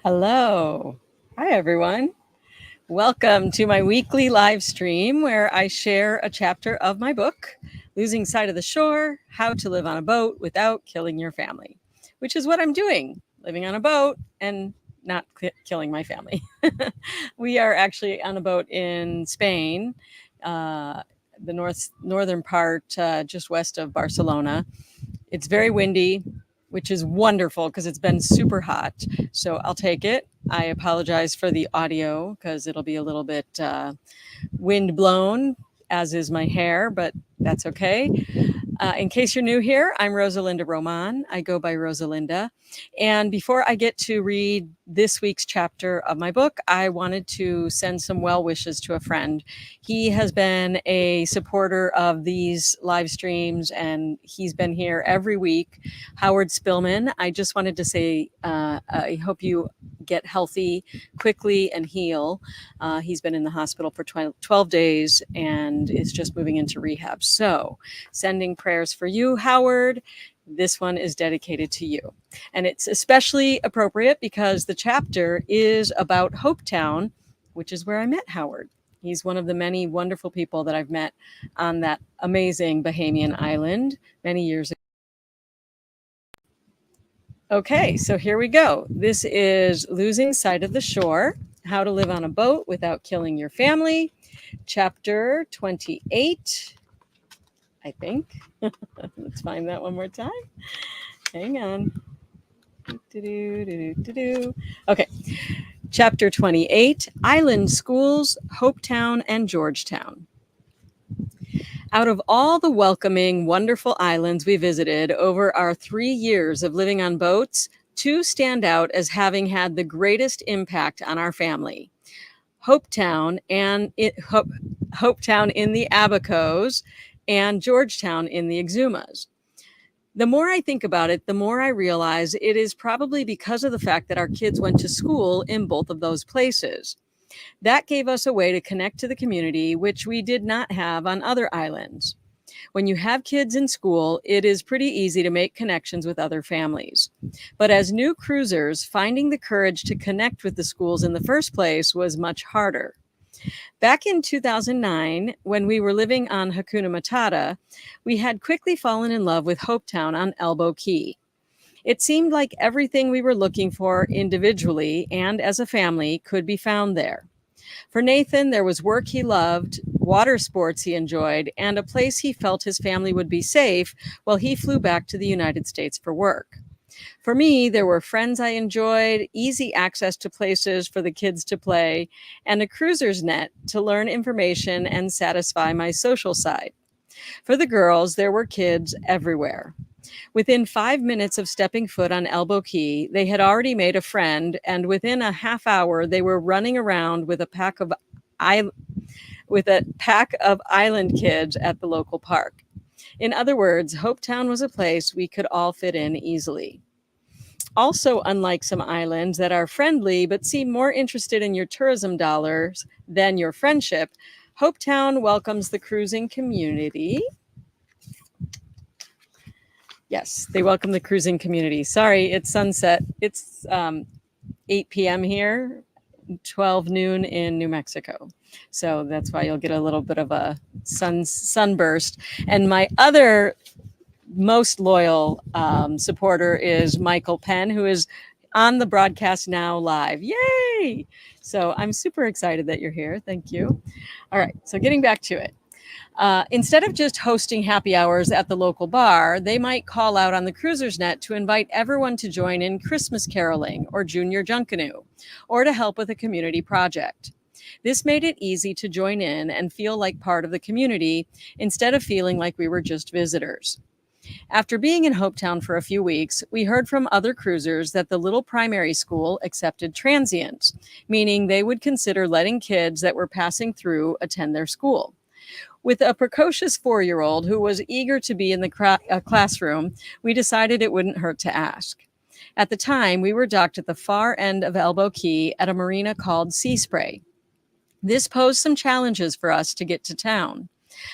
Hello. Hi, everyone. Welcome to my weekly live stream where I share a chapter of my book, Losing Sight of the Shore, How to Live on a Boat Without Killing Your Family, which is what I'm doing, living on a boat and not killing my family. We are actually on a boat in Spain, the northern part, just west of Barcelona. It's very windy, which is wonderful because it's been super hot. So I'll take it. I apologize for the audio because it'll be a little bit wind blown, as is my hair, but that's okay. In case you're new here, I'm Rosa Linda Román. I go by Rosa Linda. And before I get to read this week's chapter of my book, I wanted to send some well wishes to a friend. He has been a supporter of these live streams and he's been here every week. Howard Spillman, I just wanted to say, I hope you get healthy quickly and heal. He's been in the hospital for 12 days and is just moving into rehab. So, sending prayers for you, Howard. This one is dedicated to you. And it's especially appropriate because the chapter is about Hopetown, which is where I met Howard. He's one of the many wonderful people that I've met on that amazing Bahamian island many years ago. Okay, so here we go. This is Losing Sight of the Shore, How to Live on a Boat Without Killing Your Family, chapter 28, I think. Let's find that one more time. Hang on. Okay, chapter 28, Island Schools, Hopetown and Georgetown. Out of all the welcoming, wonderful islands we visited over our 3 years of living on boats, two stand out as having had the greatest impact on our family. Hopetown in the Abacos and Georgetown in the Exumas. The more I think about it, the more I realize it is probably because of the fact that our kids went to school in both of those places. That gave us a way to connect to the community, which we did not have on other islands. When you have kids in school, it is pretty easy to make connections with other families. But as new cruisers, finding the courage to connect with the schools in the first place was much harder. Back in 2009, when we were living on Hakuna Matata, we had quickly fallen in love with Hopetown on Elbow Key. It seemed like everything we were looking for individually and as a family could be found there. For Nathan, there was work he loved, water sports he enjoyed, and a place he felt his family would be safe while he flew back to the United States for work. For me, there were friends I enjoyed, easy access to places for the kids to play, and a cruiser's net to learn information and satisfy my social side. For the girls, there were kids everywhere. Within 5 minutes of stepping foot on Elbow Key, they had already made a friend, and within a half hour, they were running around with a pack of island kids at the local park. In other words, Hopetown was a place we could all fit in easily. Also, unlike some islands that are friendly but seem more interested in your tourism dollars than your friendship, Hopetown welcomes the cruising community. Yes, they welcome the cruising community. Sorry, it's sunset. It's 8 p.m. here, 12 noon in New Mexico. So that's why you'll get a little bit of a sunburst. And my other most loyal supporter is Michael Penn, who is on the broadcast now live. Yay! So I'm super excited that you're here. Thank you. All right, so getting back to it. Instead of just hosting happy hours at the local bar, they might call out on the cruiser's net to invite everyone to join in Christmas caroling or junior junkanoo, or to help with a community project. This made it easy to join in and feel like part of the community instead of feeling like we were just visitors. After being in Hopetown for a few weeks, we heard from other cruisers that the little primary school accepted transients, meaning they would consider letting kids that were passing through attend their school. With a precocious 4-year-old who was eager to be in the classroom, we decided it wouldn't hurt to ask. At the time, we were docked at the far end of Elbow Key at a marina called Sea Spray. This posed some challenges for us to get to town.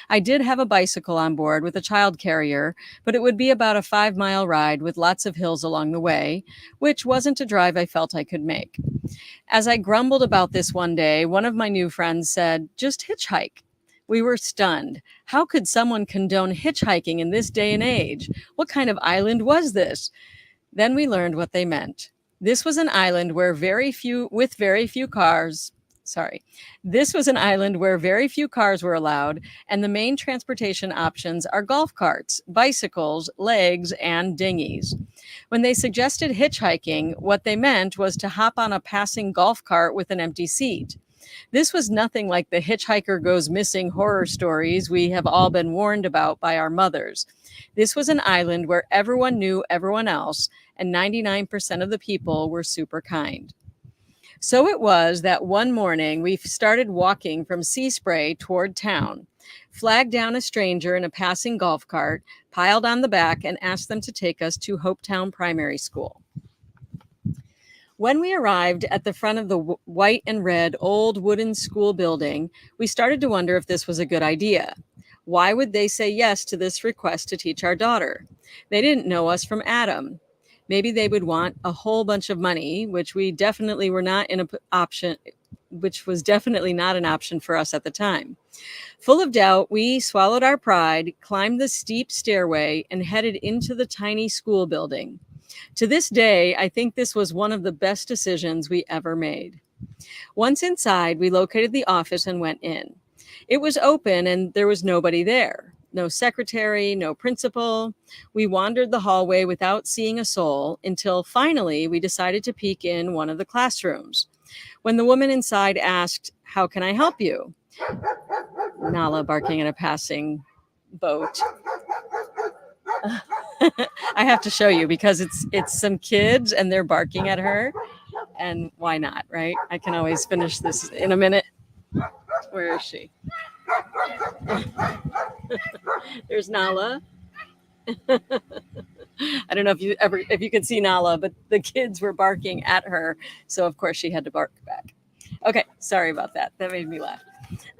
I did have a bicycle on board with a child carrier, but it would be about a 5-mile ride with lots of hills along the way, which wasn't a drive I felt I could make. As I grumbled about this one day, one of my new friends said, "Just hitchhike." We were stunned. How could someone condone hitchhiking in this day and age? What kind of island was this? Then we learned what they meant. This was an island where very few cars. Sorry. This was an island where very few cars were allowed, and the main transportation options are golf carts, bicycles, legs, and dinghies. When they suggested hitchhiking, what they meant was to hop on a passing golf cart with an empty seat. This was nothing like the hitchhiker goes missing horror stories we have all been warned about by our mothers. This was an island where everyone knew everyone else, and 99% of the people were super kind. So it was that one morning we started walking from Sea Spray toward town, flagged down a stranger in a passing golf cart, piled on the back, and asked them to take us to Hopetown Primary School. When we arrived at the front of the white and red old wooden school building, we started to wonder if this was a good idea. Why would they say yes to this request to teach our daughter? They didn't know us from Adam. Maybe they would want a whole bunch of money, which was definitely not an option for us at the time. Full of doubt, we swallowed our pride, climbed the steep stairway, and headed into the tiny school building. To this day, I think this was one of the best decisions we ever made. Once inside, we located the office and went in. It was open and there was nobody there. No secretary, no principal. We wandered the hallway without seeing a soul until finally we decided to peek in one of the classrooms. When the woman inside asked, "How can I help you?" Nala barking at a passing boat. I have to show you because it's some kids and they're barking at her, and why not, right? I can always finish this in a minute. Where is she? There's Nala. I don't know if you could see Nala, but the kids were barking at her, so of course she had to bark back. Okay, sorry about that. That made me laugh.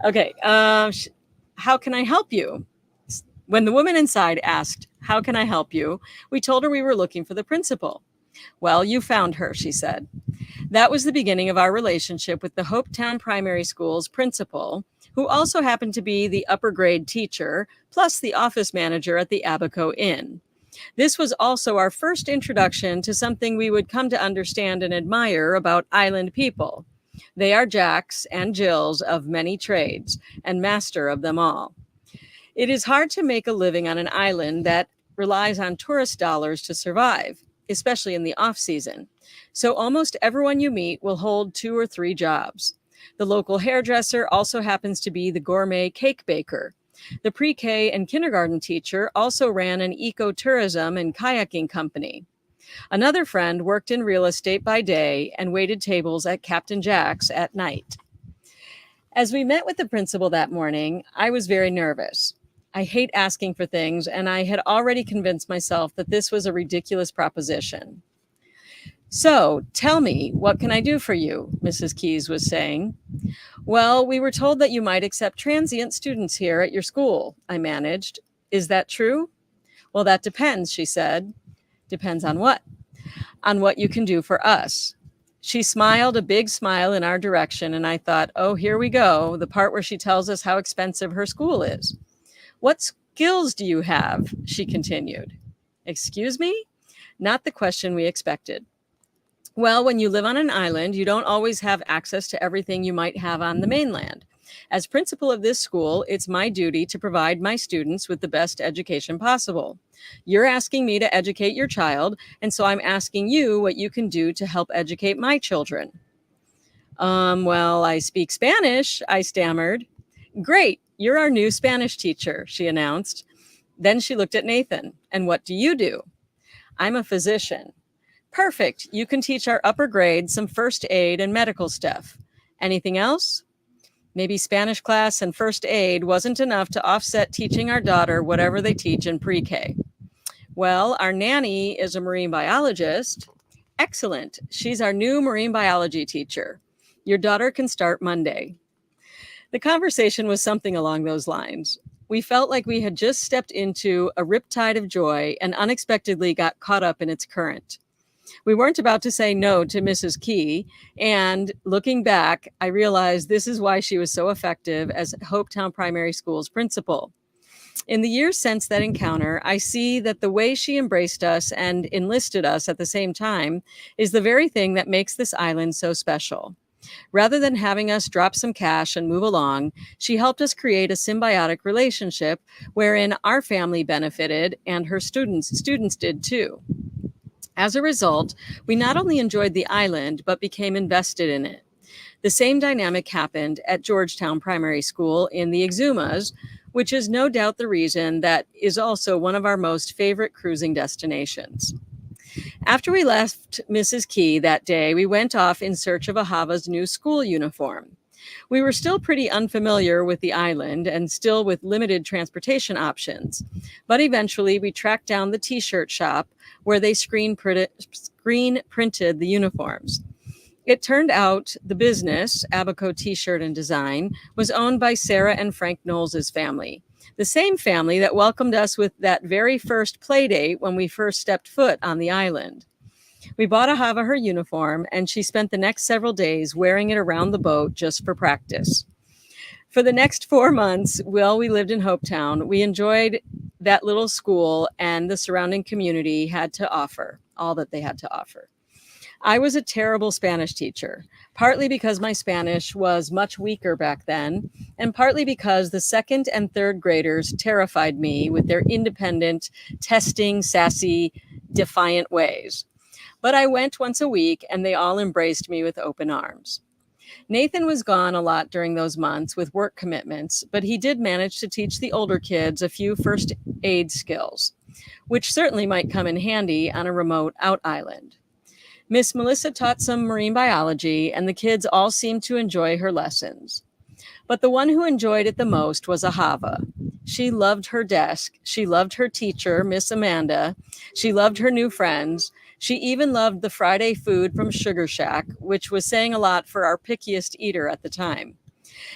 Okay, how can I help you? When the woman inside asked, "How can I help you?" we told her we were looking for the principal. "Well, you found her," she said. That was the beginning of our relationship with the Hopetown Primary School's principal, who also happened to be the upper grade teacher, plus the office manager at the Abaco Inn. This was also our first introduction to something we would come to understand and admire about island people. They are Jacks and Jills of many trades, and master of them all. It is hard to make a living on an island that relies on tourist dollars to survive, especially in the off-season. So almost everyone you meet will hold 2 or 3 jobs. The local hairdresser also happens to be the gourmet cake baker. The pre-K and kindergarten teacher also ran an ecotourism and kayaking company. Another friend worked in real estate by day and waited tables at Captain Jack's at night. As we met with the principal that morning, I was very nervous. I hate asking for things, and I had already convinced myself that this was a ridiculous proposition. "So, tell me, what can I do for you?" Mrs. Keyes was saying. "Well, we were told that you might accept transient students here at your school," I managed. "Is that true?" "Well, that depends," she said. "Depends on what?" "On what you can do for us." She smiled a big smile in our direction, and I thought, oh, here we go, the part where she tells us how expensive her school is. "What skills do you have?" she continued. Excuse me? Not the question we expected. "Well, when you live on an island, you don't always have access to everything you might have on the mainland. As principal of this school, it's my duty to provide my students with the best education possible. You're asking me to educate your child, and so I'm asking you what you can do to help educate my children." Well, I speak Spanish," I stammered. "Great, you're our new Spanish teacher," she announced. Then she looked at Nathan. "And what do you do?" "I'm a physician." "Perfect. You can teach our upper grade some first aid and medical stuff. Anything else?" Maybe Spanish class and first aid wasn't enough to offset teaching our daughter whatever they teach in pre-K. "Well, our nanny is a marine biologist." "Excellent. She's our new marine biology teacher. Your daughter can start Monday." The conversation was something along those lines. We felt like we had just stepped into a riptide of joy and unexpectedly got caught up in its current. We weren't about to say no to Mrs. Key, and looking back, I realized this is why she was so effective as Hopetown Primary School's principal. In the years since that encounter, I see that the way she embraced us and enlisted us at the same time is the very thing that makes this island so special. Rather than having us drop some cash and move along, she helped us create a symbiotic relationship wherein our family benefited and her students did too. As a result, we not only enjoyed the island, but became invested in it. The same dynamic happened at Georgetown Primary School in the Exumas, which is no doubt the reason that is also one of our most favorite cruising destinations. After we left Mrs. Key that day, we went off in search of Ahava's new school uniform. We were still pretty unfamiliar with the island and still with limited transportation options, but eventually we tracked down the t-shirt shop where they screen printed the uniforms. It turned out the business, Abaco T-Shirt and Design, was owned by Sarah and Frank Knowles' family, the same family that welcomed us with that very first play date when we first stepped foot on the island. We bought Ahava her uniform, and she spent the next several days wearing it around the boat just for practice. For the next 4 months, while we lived in Hopetown, we enjoyed that little school and the surrounding community had to offer, all that they had to offer. I was a terrible Spanish teacher, partly because my Spanish was much weaker back then, and partly because the second and third graders terrified me with their independent, testing, sassy, defiant ways. But I went once a week, and they all embraced me with open arms. Nathan was gone a lot during those months with work commitments, but he did manage to teach the older kids a few first aid skills, which certainly might come in handy on a remote out island. Miss Melissa taught some marine biology, and the kids all seemed to enjoy her lessons. But the one who enjoyed it the most was Ahava. She loved her desk. She loved her teacher, Miss Amanda. She loved her new friends. She even loved the Friday food from Sugar Shack, which was saying a lot for our pickiest eater at the time.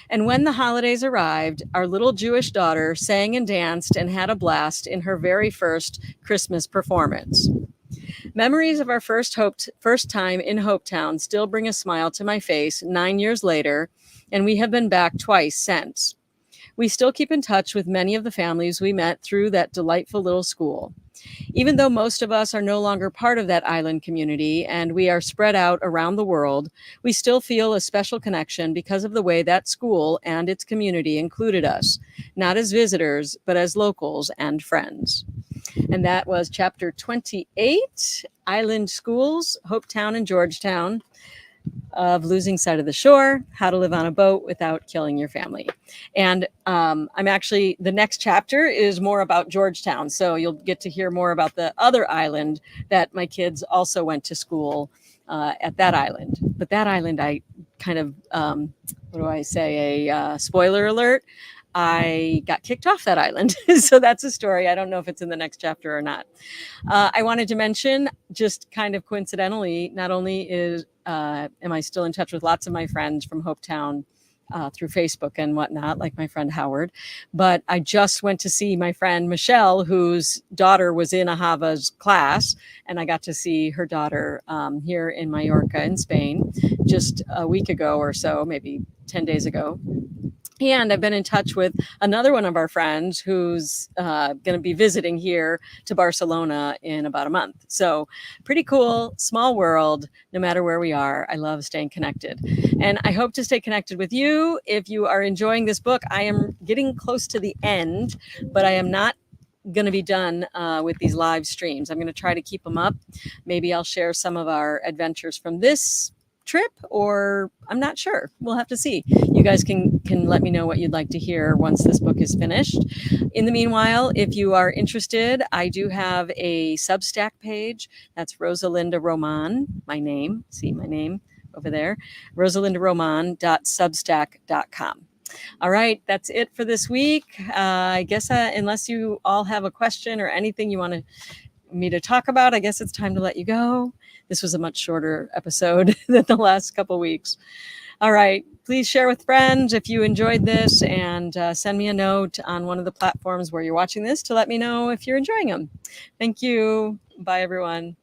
And when the holidays arrived, our little Jewish daughter sang and danced and had a blast in her very first Christmas performance. Memories of our first time in Hopetown still bring a smile to my face 9 years later, and we have been back twice since. We still keep in touch with many of the families we met through that delightful little school. Even though most of us are no longer part of that island community and we are spread out around the world, we still feel a special connection because of the way that school and its community included us, not as visitors, but as locals and friends. And that was chapter 28, Island Schools, Hopetown and Georgetown, of Losing Sight of the Shore, How to Live on a Boat Without Killing Your Family. And the next chapter is more about Georgetown. So you'll get to hear more about the other island that my kids also went to school at that island. But that island, I kind of, spoiler alert, I got kicked off that island. So that's a story. I don't know if it's in the next chapter or not. I wanted to mention, just kind of coincidentally, not only am I still in touch with lots of my friends from Hopetown through Facebook and whatnot, like my friend Howard, but I just went to see my friend Michelle, whose daughter was in Ahava's class, and I got to see her daughter here in Mallorca in Spain just a week ago or so, maybe 10 days ago. And I've been in touch with another one of our friends who's going to be visiting here to Barcelona in about a month. So pretty cool, small world, no matter where we are. I love staying connected. And I hope to stay connected with you. If you are enjoying this book, I am getting close to the end, but I am not going to be done with these live streams. I'm going to try to keep them up. Maybe I'll share some of our adventures from this trip, or I'm not sure. We'll have to see. You guys can let me know what you'd like to hear once this book is finished. In the meanwhile, if you are interested, I do have a Substack page. That's Rosa Linda Román, my name. See my name over there, rosalindaromán.substack.com. All right, that's it for this week. I guess unless you all have a question or anything you want me to talk about, I guess it's time to let you go. This was a much shorter episode than the last couple weeks. All right. Please share with friends if you enjoyed this, and send me a note on one of the platforms where you're watching this to let me know if you're enjoying them. Thank you. Bye, everyone.